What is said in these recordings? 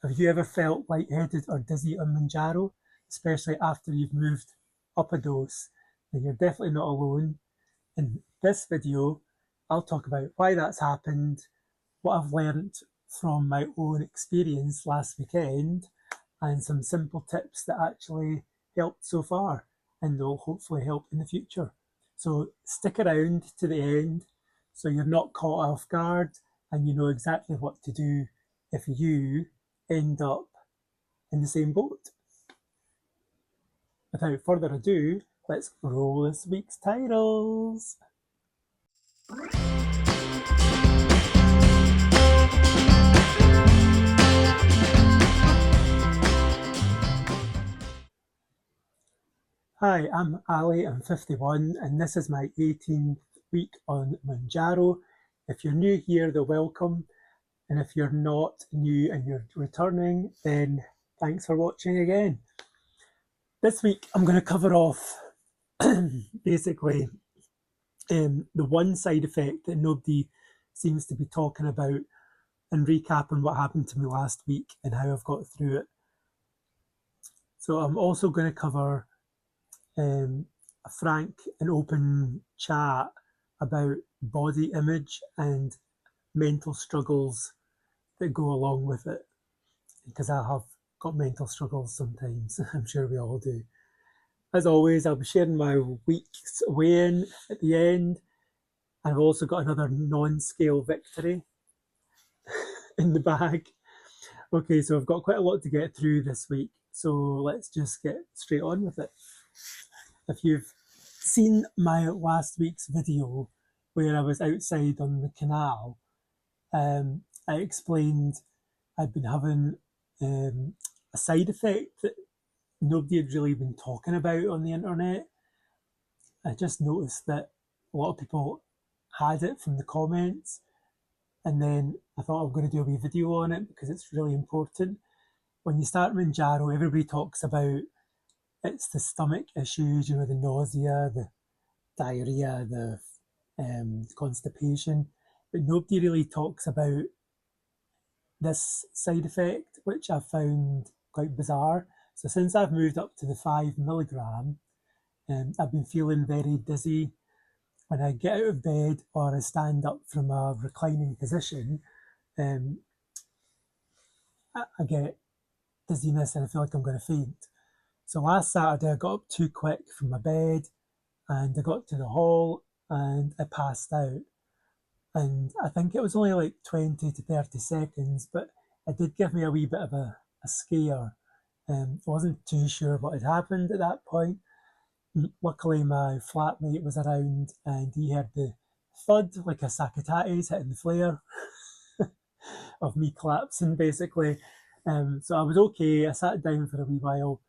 Have you ever felt lightheaded or dizzy on Mounjaro, especially after you've moved up a dose? Then you're definitely not alone. In this video, I'll talk about why that's happened, what I've learned from my own experience last weekend, and some simple tips that actually helped so far and will hopefully help in the future. So stick around to the end so you're not caught off guard and you know exactly what to do if you end up in the same boat. Without further ado, let's roll this week's titles. Hi, I'm Ali, I'm 51, and this is my 18th week on Mounjaro. If you're new here, then welcome. And if you're not new and you're returning, then thanks for watching again. This week, I'm going to cover off basically the one side effect that nobody seems to be talking about and recapping what happened to me last week and how I've got through it. So I'm also going to cover a frank and open chat about body image and mental struggles that go along with it, because I have got mental struggles sometimes. I'm sure we all do. As always, I'll be sharing my week's weigh-in at the end. I've also got another non-scale victory in the bag. Okay, so I've got quite a lot to get through this week, so let's just get straight on with it. If you've seen my last week's video where I was outside on the canal, I explained I'd been having a side effect that nobody had really been talking about on the internet. I just noticed that a lot of people had it from the comments, and then I thought I'm going to do a wee video on it because it's really important. When you start Mounjaro, everybody talks about it's the stomach issues, the nausea, the diarrhea, the constipation, but nobody really talks about this side effect, which I found quite bizarre. So since I've moved up to the 5 milligram, I've been feeling very dizzy. When I get out of bed or I stand up from a reclining position, I get dizziness and I feel like I'm going to faint. So last Saturday I got up too quick from my bed and I got to the hall and I passed out. And I think it was only like 20 to 30 seconds, but it did give me a wee bit of a scare. I wasn't too sure what had happened at that point. Luckily my flatmate was around and he heard the thud like a sack of tatties hitting the flare of me collapsing basically. So I was okay. I sat down for a wee while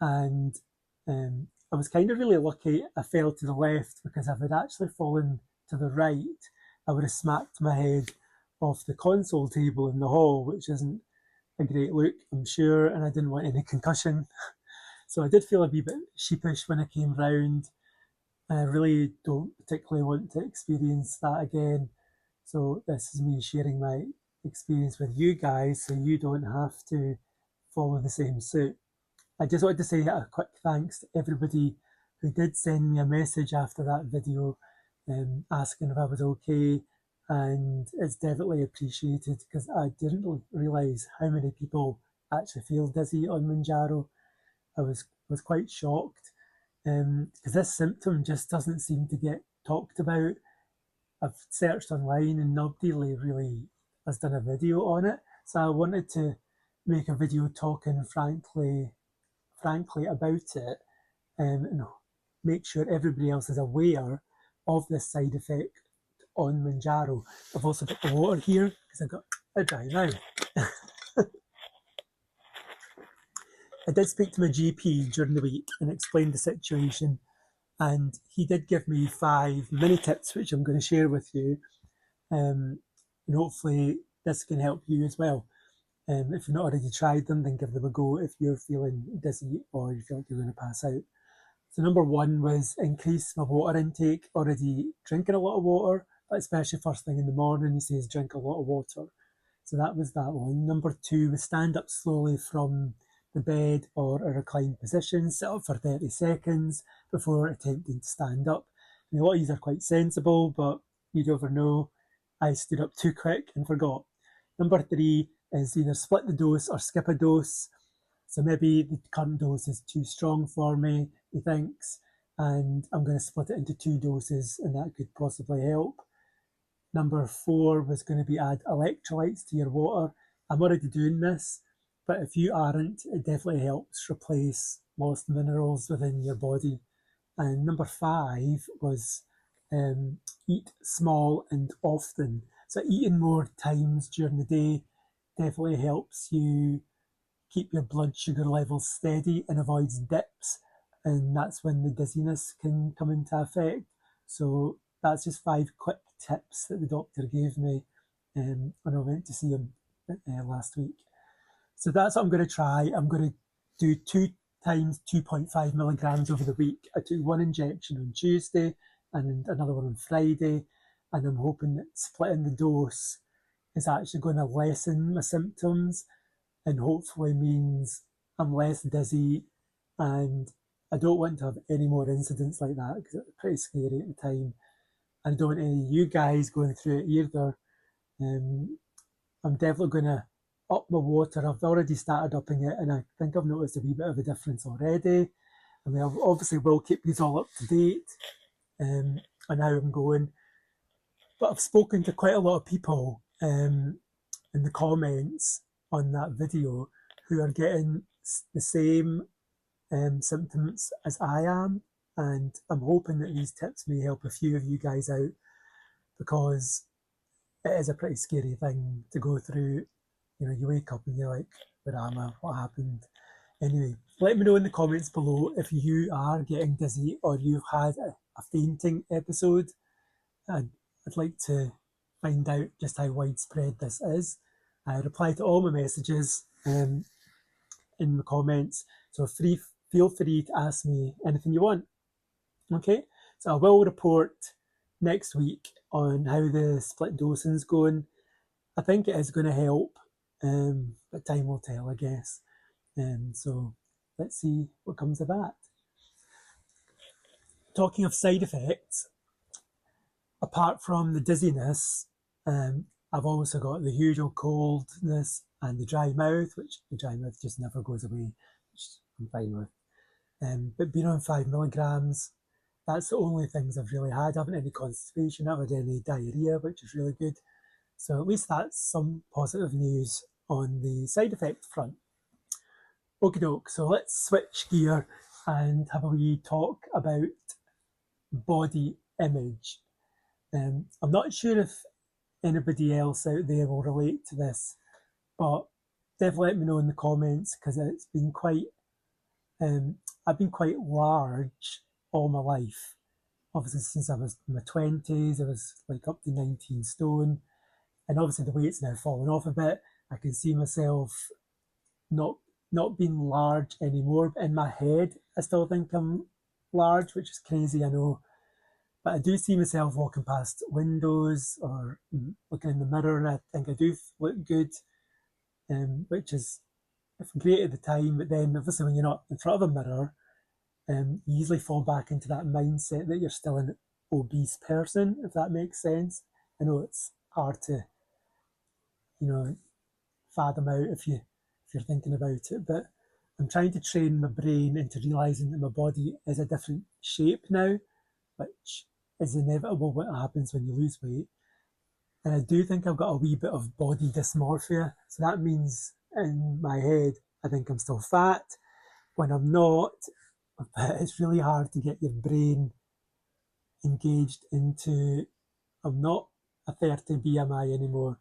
and I was kind of really lucky I fell to the left, because if I'd actually fallen to the right, I would have smacked my head off the console table in the hall, which isn't a great look, I'm sure, and I didn't want any concussion. So I did feel a wee bit sheepish when I came round. I really don't particularly want to experience that again. So this is me sharing my experience with you guys so you don't have to follow the same suit. I just wanted to say a quick thanks to everybody who did send me a message after that video asking if I was okay, and it's definitely appreciated because I didn't realise how many people actually feel dizzy on Mounjaro. I was quite shocked because this symptom just doesn't seem to get talked about. I've searched online and nobody really has done a video on it, so I wanted to make a video talking frankly about it and make sure everybody else is aware of this side effect on Mounjaro. I've also got the water here because I've got a dry mouth. I did speak to my GP during the week and explained the situation, and he did give me 5 mini tips which I'm going to share with you, and hopefully this can help you as well. If you've not already tried them, then give them a go if you're feeling dizzy or you feel like you're going to pass out. So number 1 was increase my water intake. Already drinking a lot of water, but especially first thing in the morning, he says drink a lot of water. So that was that one. Number 2 was stand up slowly from the bed or a reclined position, sit up for 30 seconds before attempting to stand up. And a lot of these are quite sensible, but you never know. I stood up too quick and forgot. Number 3 is either split the dose or skip a dose. So maybe the current dose is too strong for me, he thinks, and I'm going to split it into 2 doses, and that could possibly help. Number 4 was going to be add electrolytes to your water. I'm already doing this, but if you aren't, it definitely helps replace lost minerals within your body. And number 5 was eat small and often. So eating more times during the day definitely helps you keep your blood sugar levels steady and avoids dips. And that's when the dizziness can come into effect. So that's just 5 quick tips that the doctor gave me when I went to see him last week. So that's what I'm going to try. I'm going to do 2 times 2.5 milligrams over the week. I took 1 injection on Tuesday and another one on Friday, and I'm hoping that splitting the dose is actually going to lessen my symptoms and hopefully means I'm less dizzy, and I don't want to have any more incidents like that because it was pretty scary at the time. I don't want any of you guys going through it either. I'm definitely going to up my water. I've already started upping it, and I think I've noticed a wee bit of a difference already. I mean, I obviously will keep these all up to date on how I'm going. But I've spoken to quite a lot of people in the comments on that video who are getting the same symptoms as I am, and I'm hoping that these tips may help a few of you guys out, because it is a pretty scary thing to go through. You know, you wake up and you're like, where am I? What happened? Anyway, let me know in the comments below if you are getting dizzy or you've had a fainting episode. I'd like to find out just how widespread this is. I reply to all my messages in the comments, so feel free to ask me anything you want. Okay, so I will report next week on how the split dosing's going. I think it is going to help, but time will tell, I guess. So let's see what comes of that. Talking of side effects, apart from the dizziness, I've also got the usual coldness and the dry mouth, which the dry mouth just never goes away, which I'm fine with. But being on 5 milligrams, that's the only things I've really had. I haven't had any constipation, I haven't had any diarrhea, which is really good. So at least that's some positive news on the side effect front. Okie doke, so let's switch gear and have a wee talk about body image. I'm not sure if anybody else out there will relate to this, but definitely let me know in the comments, because it's been quite, I've been quite large all my life. Obviously since I was in my 20s, I was like up to 19 stone, and obviously the weight's now fallen off a bit. I can see myself not being large anymore, but in my head I still think I'm large, which is crazy, I know. But I do see myself walking past windows or looking in the mirror, and I think I do look good, which is great at the time. But then obviously when you're not in front of a mirror, you usually fall back into that mindset that you're still an obese person, if that makes sense. I know it's hard to, fathom out if you're thinking about it, but I'm trying to train my brain into realising that my body is a different shape now, which is inevitable what happens when you lose weight. And I do think I've got a wee bit of body dysmorphia. So that means in my head, I think I'm still fat when I'm not. But it's really hard to get your brain engaged into, I'm not a 30 BMI anymore.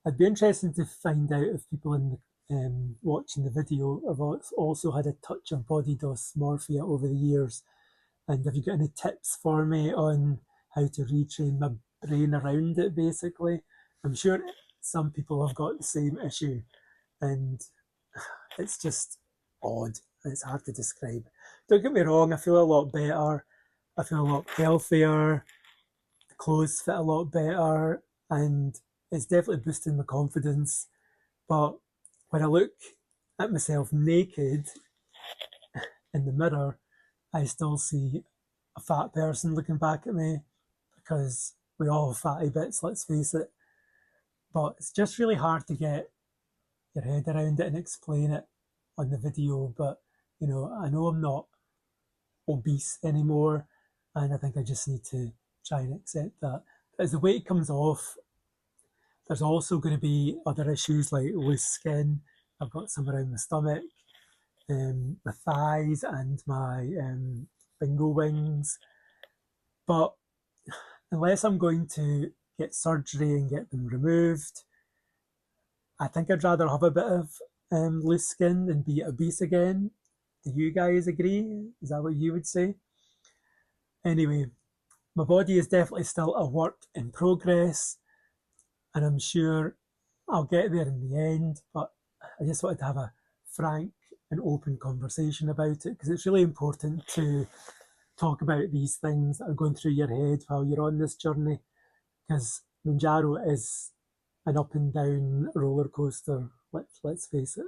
I'd be interested to find out if people in the watching the video have also had a touch of body dysmorphia over the years. And have you got any tips for me on how to retrain my brain around it, basically? I'm sure some people have got the same issue, and it's just odd. It's hard to describe. Don't get me wrong, I feel a lot better. I feel a lot healthier. The clothes fit a lot better. And it's definitely boosting my confidence. But when I look at myself naked in the mirror, I still see a fat person looking back at me, because we all have fatty bits, let's face it. But it's just really hard to get your head around it and explain it on the video. But I know I'm not obese anymore, and I think I just need to try and accept that. As the weight comes off, there's also going to be other issues like loose skin. I've got some around my stomach, my thighs, and my bingo wings. But unless I'm going to get surgery and get them removed, I think I'd rather have a bit of loose skin than be obese again. Do you guys agree? Is that what you would say? Anyway, my body is definitely still a work in progress, and I'm sure I'll get there in the end. But I just wanted to have a frank and open conversation about it, because it's really important to talk about these things that are going through your head while you're on this journey, because Mounjaro is an up and down roller coaster, let's face it.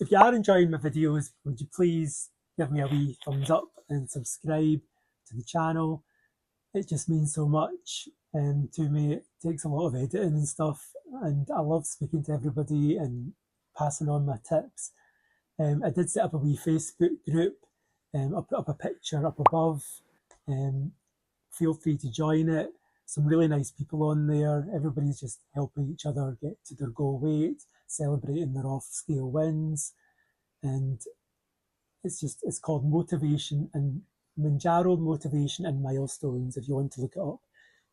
If you are enjoying my videos, would you please give me a wee thumbs up and subscribe to the channel? It just means so much to me. It takes a lot of editing and stuff, and I love speaking to everybody and passing on my tips. I did set up a wee Facebook group. I'll put up a picture up above. Feel free to join it. Some really nice people on there. Everybody's just helping each other get to their goal weight, celebrating their off-scale wins. And it's called Motivation and Mounjaro Motivation and Milestones, if you want to look it up.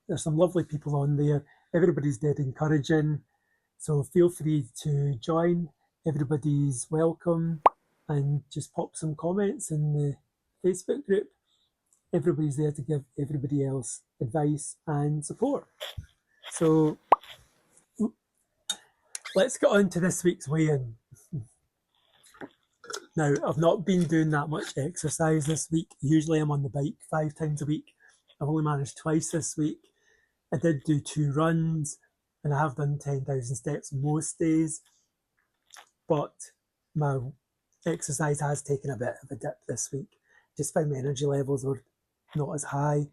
There's some lovely people on there. Everybody's dead encouraging. So feel free to join. Everybody's welcome. And just pop some comments in the Facebook group. Everybody's there to give everybody else advice and support. So let's get on to this week's weigh-in. Now, I've not been doing that much exercise this week. Usually I'm on the bike 5 times a week. I've only managed twice this week. I did do 2 runs, and I have done 10,000 steps most days. But my exercise has taken a bit of a dip this week. Just found my energy levels were not as high.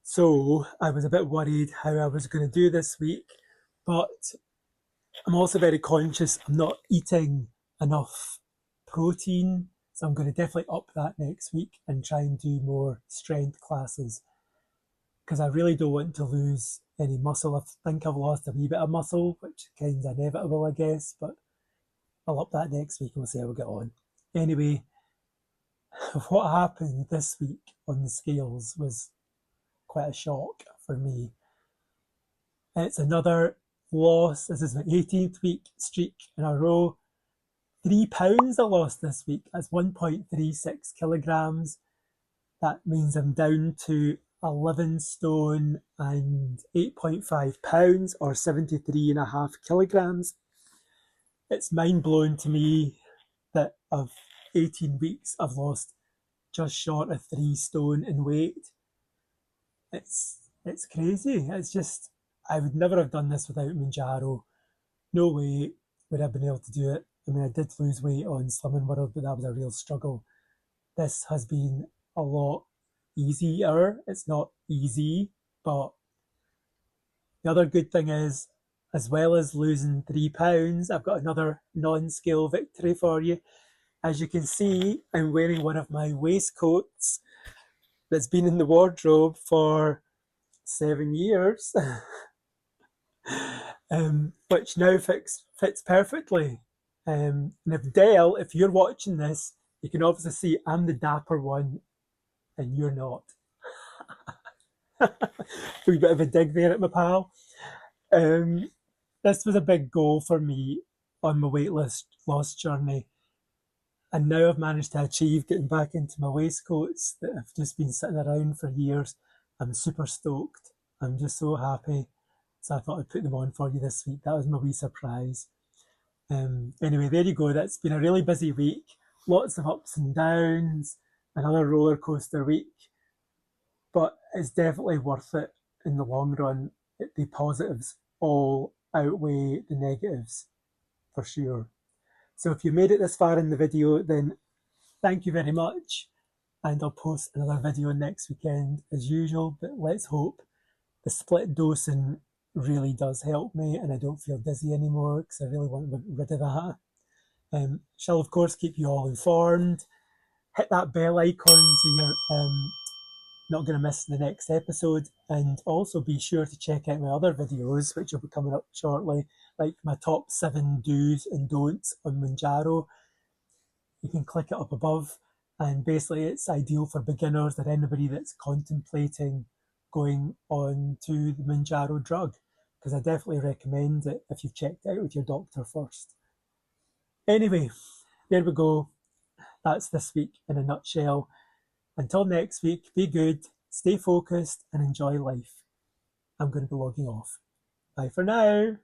So I was a bit worried how I was going to do this week, but I'm also very conscious I'm not eating enough protein, so I'm going to definitely up that next week and try and do more strength classes, because I really don't want to lose any muscle. I think I've lost a wee bit of muscle, which is kind of inevitable, I guess, but I'll up that next week and we'll see how we get on. Anyway, what happened this week on the scales was quite a shock for me. It's another loss. This is my 18th week streak in a row. 3 pounds I lost this week. That's 1.36 kilograms. That means I'm down to 11 stone and 8.5 pounds, or 73.5 kilograms. It's mind-blowing to me that of 18 weeks I've lost just short of 3 stone in weight. It's crazy. It's just, I would never have done this without Mounjaro. No way would I have been able to do it. I mean, I did lose weight on Slimming World, but that was a real struggle. This has been a lot easier. It's not easy, but the other good thing is, as well as losing 3 pounds, I've got another non-scale victory for you. As you can see, I'm wearing one of my waistcoats that's been in the wardrobe for 7 years, which now fits perfectly. And if you're watching this, you can obviously see I'm the dapper one and you're not. A wee bit of a dig there at my pal. This was a big goal for me on my weight loss journey. And now I've managed to achieve getting back into my waistcoats that have just been sitting around for years. I'm super stoked. I'm just so happy. So I thought I'd put them on for you this week. That was my wee surprise. Anyway, there you go. That's been a really busy week. Lots of ups and downs. Another roller coaster week. But it's definitely worth it in the long run. the positives all outweigh the negatives for sure. So if you made it this far in the video, then thank you very much, and I'll post another video next weekend as usual, but let's hope the split dosing really does help me and I don't feel dizzy anymore, because I really want to get rid of that. Shall of course keep you all informed. Hit that bell icon so you're not going to miss the next episode, and also be sure to check out my other videos which will be coming up shortly, like my top 7 do's and don'ts on Mounjaro. You can click it up above, and basically it's ideal for beginners or anybody that's contemplating going on to the Mounjaro drug, because I definitely recommend it if you've checked it out with your doctor first. Anyway, there we go. That's this week in a nutshell. Until next week, be good, stay focused, and enjoy life. I'm going to be logging off. Bye for now.